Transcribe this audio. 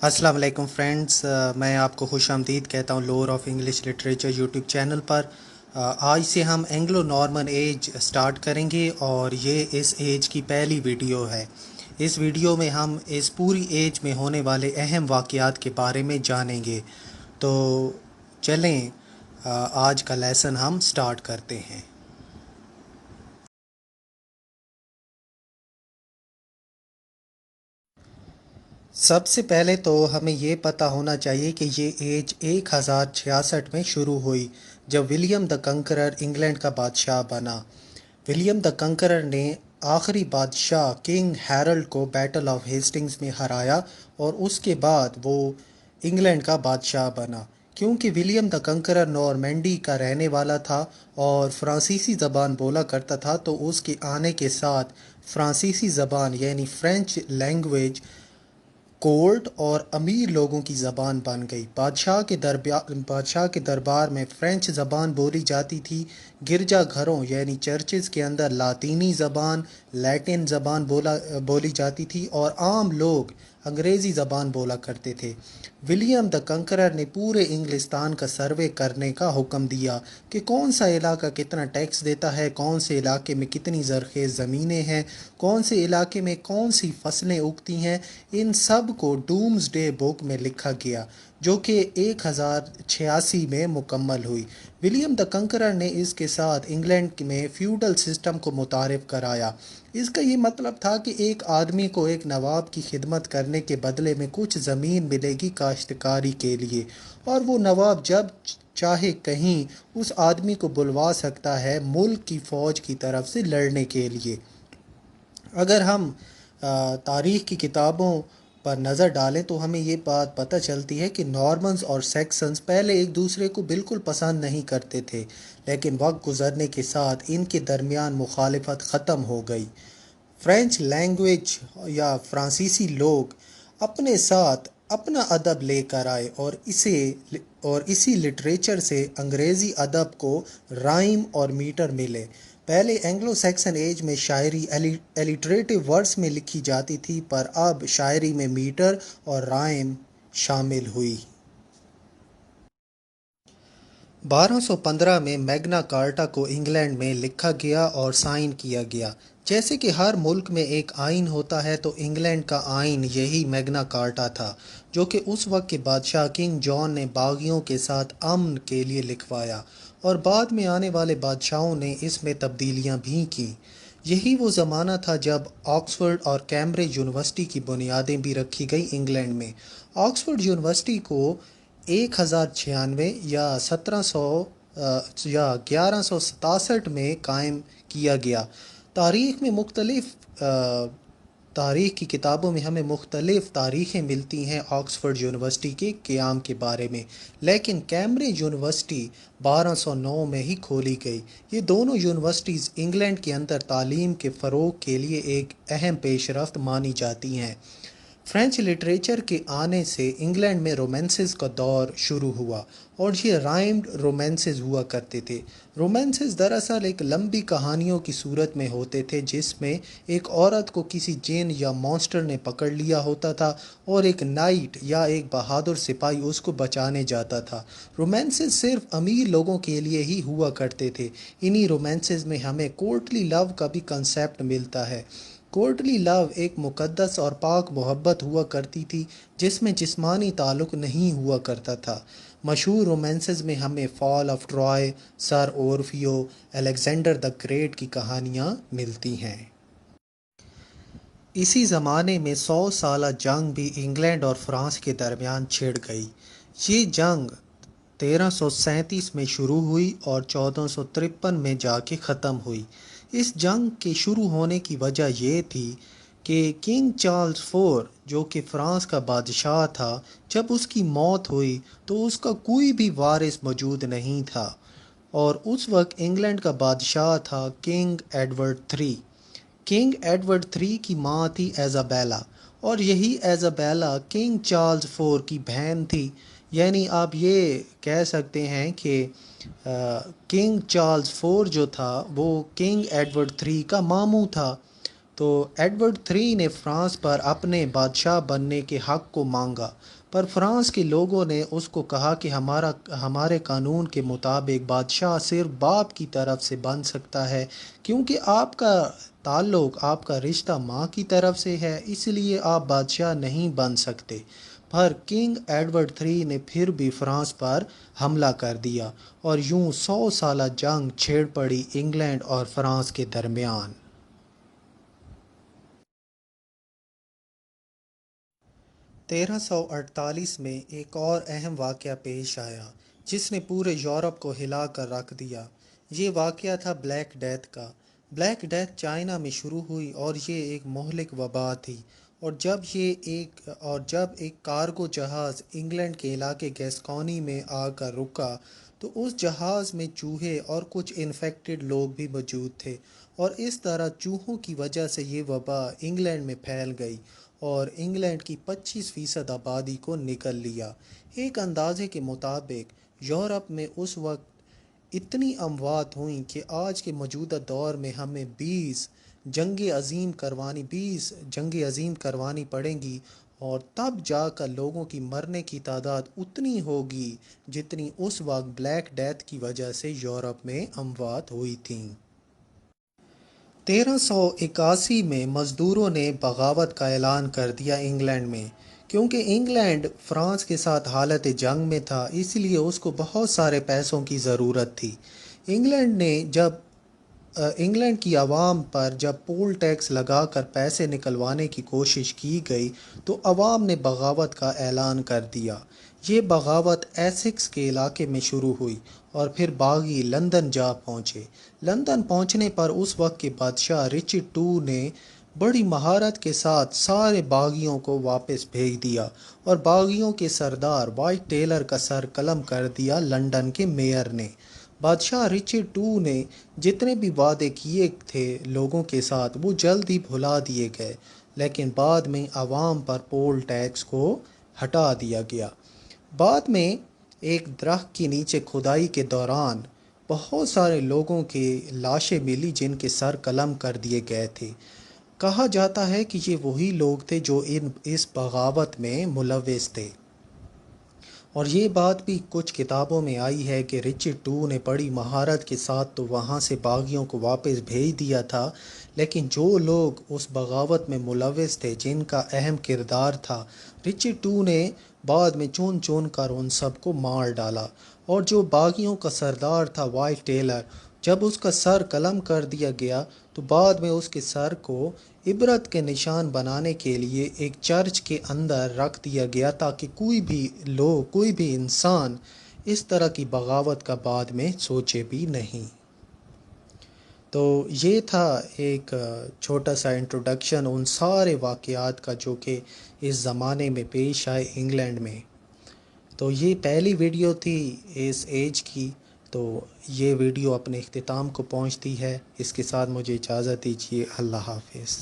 السلام علیکم فرینڈز، میں آپ کو خوش آمدید کہتا ہوں lover of English literature YouTube channel پر۔ آج سے ہم اینگلو نارمن ایج سٹارٹ کریں گے اور یہ اس ایج کی پہلی ویڈیو ہے۔ اس ویڈیو میں ہم اس پوری ایج میں ہونے والے اہم واقعات کے بارے میں جانیں گے۔ تو چلیں آج کا لیسن ہم سٹارٹ کرتے ہیں۔ سب سے پہلے تو ہمیں یہ پتہ ہونا چاہیے کہ یہ ایج 1066 میں شروع ہوئی جب ولیم دا کنکرر انگلینڈ کا بادشاہ بنا۔ ولیم دا کنکرر نے آخری بادشاہ کنگ ہیرلڈ کو بیٹل آف ہیسٹنگز میں ہرایا اور اس کے بعد وہ انگلینڈ کا بادشاہ بنا۔ کیونکہ ولیم دا کنکرر نارمینڈی کا رہنے والا تھا اور فرانسیسی زبان بولا کرتا تھا، تو اس کے آنے کے ساتھ فرانسیسی زبان یعنی فرینچ لینگویج کورٹ اور امیر لوگوں کی زبان بن گئی۔ بادشاہ کے دربار میں فرینچ زبان بولی جاتی تھی۔ گرجا گھروں یعنی چرچز کے اندر لاطینی زبان، لیٹن زبان بولی جاتی تھی اور عام لوگ انگریزی زبان بولا کرتے تھے۔ ولیم دا کنکرر نے پورے انگلستان کا سروے کرنے کا حکم دیا کہ کون سا علاقہ کتنا ٹیکس دیتا ہے، کون سے علاقے میں کتنی زرخیز زمینیں ہیں، کون سے علاقے میں کون سی فصلیں اگتی ہیں۔ ان سب کو ڈومز ڈے بک میں لکھا گیا جو کہ 1086 میں مکمل ہوئی۔ ولیم دا کنکرر نے اس کے ساتھ انگلینڈ میں فیوڈل سسٹم کو متعارف کرایا۔ اس کا یہ مطلب تھا کہ ایک آدمی کو ایک نواب کی خدمت کرنے کے بدلے میں کچھ زمین ملے گی کاشتکاری کے لیے، اور وہ نواب جب چاہے کہیں اس آدمی کو بلوا سکتا ہے ملک کی فوج کی طرف سے لڑنے کے لیے۔ اگر ہم تاریخ کی کتابوں پر نظر ڈالیں تو ہمیں یہ بات پتہ چلتی ہے کہ نارمنز اور سیکسنز پہلے ایک دوسرے کو بالکل پسند نہیں کرتے تھے، لیکن وقت گزرنے کے ساتھ ان کے درمیان مخالفت ختم ہو گئی۔ فرینچ لینگویج یا فرانسیسی لوگ اپنے ساتھ اپنا ادب لے کر آئے اور اسی لٹریچر سے انگریزی ادب کو رائم اور میٹر ملے۔ پہلے اینگلو سیکسن ایج میں شاعری الیٹریٹو ورڈز میں لکھی جاتی تھی، پر اب شاعری میں میٹر اور رائم شامل ہوئی۔ 1215 میں میگنا کارٹا کو انگلینڈ میں لکھا گیا اور سائن کیا گیا۔ جیسے کہ ہر ملک میں ایک آئین ہوتا ہے، تو انگلینڈ کا آئین یہی میگنا کارٹا تھا، جو کہ اس وقت کے بادشاہ کنگ جان نے باغیوں کے ساتھ امن کے لیے لکھوایا، اور بعد میں آنے والے بادشاہوں نے اس میں تبدیلیاں بھی کیں۔ یہی وہ زمانہ تھا جب آکسفورڈ اور کیمبرج یونیورسٹی کی بنیادیں بھی رکھی گئی انگلینڈ میں۔ آکسفورڈ یونیورسٹی کو 1096 یا 1167 میں قائم کیا گیا۔ تاریخ کی کتابوں میں ہمیں مختلف تاریخیں ملتی ہیں آکسفورڈ یونیورسٹی کے قیام کے بارے میں، لیکن کیمبرج یونیورسٹی 1209 میں ہی کھولی گئی۔ یہ دونوں یونیورسٹیز انگلینڈ کے اندر تعلیم کے فروغ کے لیے ایک اہم پیش رفت مانی جاتی ہیں۔ فرینچ لٹریچر کے آنے سے انگلینڈ میں رومانسز کا دور شروع ہوا، اور یہ رائمڈ رومانسز ہوا کرتے تھے۔ رومانسز دراصل ایک لمبی کہانیوں کی صورت میں ہوتے تھے جس میں ایک عورت کو کسی جن یا مانسٹر نے پکڑ لیا ہوتا تھا اور ایک نائٹ یا ایک بہادر سپاہی اس کو بچانے جاتا تھا۔ رومانسز صرف امیر لوگوں کے لیے ہی ہوا کرتے تھے۔ انہی رومانسز میں ہمیں کورٹلی لو کا بھی کنسیپٹ ملتا ہے۔ کورٹلی لو ایک مقدس اور پاک محبت ہوا کرتی تھی جس میں جسمانی تعلق نہیں ہوا کرتا تھا۔ مشہور رومانسز میں ہمیں fall of Troy, sir Orfeo, Alexander the great کی کہانیاں ملتی ہیں۔ اسی زمانے میں 100 سالہ جنگ بھی انگلینڈ اور فرانس کے درمیان چھڑ گئی۔ یہ جنگ 1337 میں شروع ہوئی اور 1453 میں جا کے ختم ہوئی۔ اس جنگ کے شروع ہونے کی وجہ یہ تھی کہ کنگ چارلز فور جو کہ فرانس کا بادشاہ تھا، جب اس کی موت ہوئی تو اس کا کوئی بھی وارث موجود نہیں تھا، اور اس وقت انگلینڈ کا بادشاہ تھا کنگ ایڈورڈ 3۔ کنگ ایڈورڈ 3 کی ماں تھی ایزابیلا، اور یہی ایزابیلا کنگ چارلز فور کی بہن تھی۔ یعنی آپ یہ کہہ سکتے ہیں کہ کنگ چارلز فور جو تھا وہ کنگ ایڈورڈ 3 کا ماموں تھا۔ تو ایڈورڈ III نے فرانس پر اپنے بادشاہ بننے کے حق کو مانگا، پر فرانس کے لوگوں نے اس کو کہا کہ ہمارے قانون کے مطابق بادشاہ صرف باپ کی طرف سے بن سکتا ہے، کیونکہ آپ کا تعلق، آپ کا رشتہ ماں کی طرف سے ہے، اس لیے آپ بادشاہ نہیں بن سکتے۔ پر کنگ ایڈورڈ III نے پھر بھی فرانس پر حملہ کر دیا، اور یوں 100 سالہ جنگ چھڑ پڑی انگلینڈ اور فرانس کے درمیان۔ 1348 میں ایک اور اہم واقعہ پیش آیا جس نے پورے یورپ کو ہلا کر رکھ دیا۔ یہ واقعہ تھا بلیک ڈیتھ کا۔ بلیک ڈیتھ چائنا میں شروع ہوئی اور یہ ایک مہلک وبا تھی، اور جب ایک کارگو جہاز انگلینڈ کے علاقے گیسکونی میں آ کر رکا تو اس جہاز میں چوہے اور کچھ انفیکٹڈ لوگ بھی موجود تھے، اور اس طرح چوہوں کی وجہ سے یہ وبا انگلینڈ میں پھیل گئی اور انگلینڈ کی 25% آبادی کو نگل لیا۔ ایک اندازے کے مطابق یورپ میں اس وقت اتنی اموات ہوئیں کہ آج کے موجودہ دور میں ہمیں 20 جنگیں عظیم کروانی پڑیں گی، اور تب جا کر لوگوں کی مرنے کی تعداد اتنی ہوگی جتنی اس وقت بلیک ڈیتھ کی وجہ سے یورپ میں اموات ہوئی تھیں۔ 1381 میں مزدوروں نے بغاوت کا اعلان کر دیا انگلینڈ میں، کیونکہ انگلینڈ فرانس کے ساتھ حالت جنگ میں تھا، اس لیے اس کو بہت سارے پیسوں کی ضرورت تھی۔ انگلینڈ کی عوام پر جب پول ٹیکس لگا کر پیسے نکلوانے کی کوشش کی گئی تو عوام نے بغاوت کا اعلان کر دیا۔ یہ بغاوت ایسکس کے علاقے میں شروع ہوئی اور پھر باغی لندن جا پہنچے۔ لندن پہنچنے پر اس وقت کے بادشاہ رچرڈ II نے بڑی مہارت کے ساتھ سارے باغیوں کو واپس بھیج دیا، اور باغیوں کے سردار وائٹ ٹیلر کا سر قلم کر دیا لندن کے میئر نے۔ بادشاہ رچرڈ II نے جتنے بھی وعدے کیے تھے لوگوں کے ساتھ وہ جلد ہی بھلا دیے گئے، لیکن بعد میں عوام پر پول ٹیکس کو ہٹا دیا گیا۔ بعد میں ایک درخت کے نیچے کھدائی کے دوران بہت سارے لوگوں کی لاشیں ملی جن کے سر قلم کر دیے گئے تھے۔ کہا جاتا ہے کہ یہ وہی لوگ تھے جو اس بغاوت میں ملوث تھے، اور یہ بات بھی کچھ کتابوں میں آئی ہے کہ رچرڈ II نے بڑی مہارت کے ساتھ تو وہاں سے باغیوں کو واپس بھیج دیا تھا، لیکن جو لوگ اس بغاوت میں ملوث تھے، جن کا اہم کردار تھا، رچرڈ II نے بعد میں چن چن کر ان سب کو مار ڈالا۔ اور جو باغیوں کا سردار تھا وائٹ ٹیلر، جب اس کا سر قلم کر دیا گیا تو بعد میں اس کے سر کو عبرت کے نشان بنانے کے لیے ایک چرچ کے اندر رکھ دیا گیا تاکہ کوئی بھی انسان اس طرح کی بغاوت کا بعد میں سوچے بھی نہیں۔ تو یہ تھا ایک چھوٹا سا انٹروڈکشن ان سارے واقعات کا جو کہ اس زمانے میں پیش آئے انگلینڈ میں۔ تو یہ پہلی ویڈیو تھی اس ایج کی، تو یہ ویڈیو اپنے اختتام کو پہنچتی ہے۔ اس کے ساتھ مجھے اجازت دیجیے۔ اللہ حافظ۔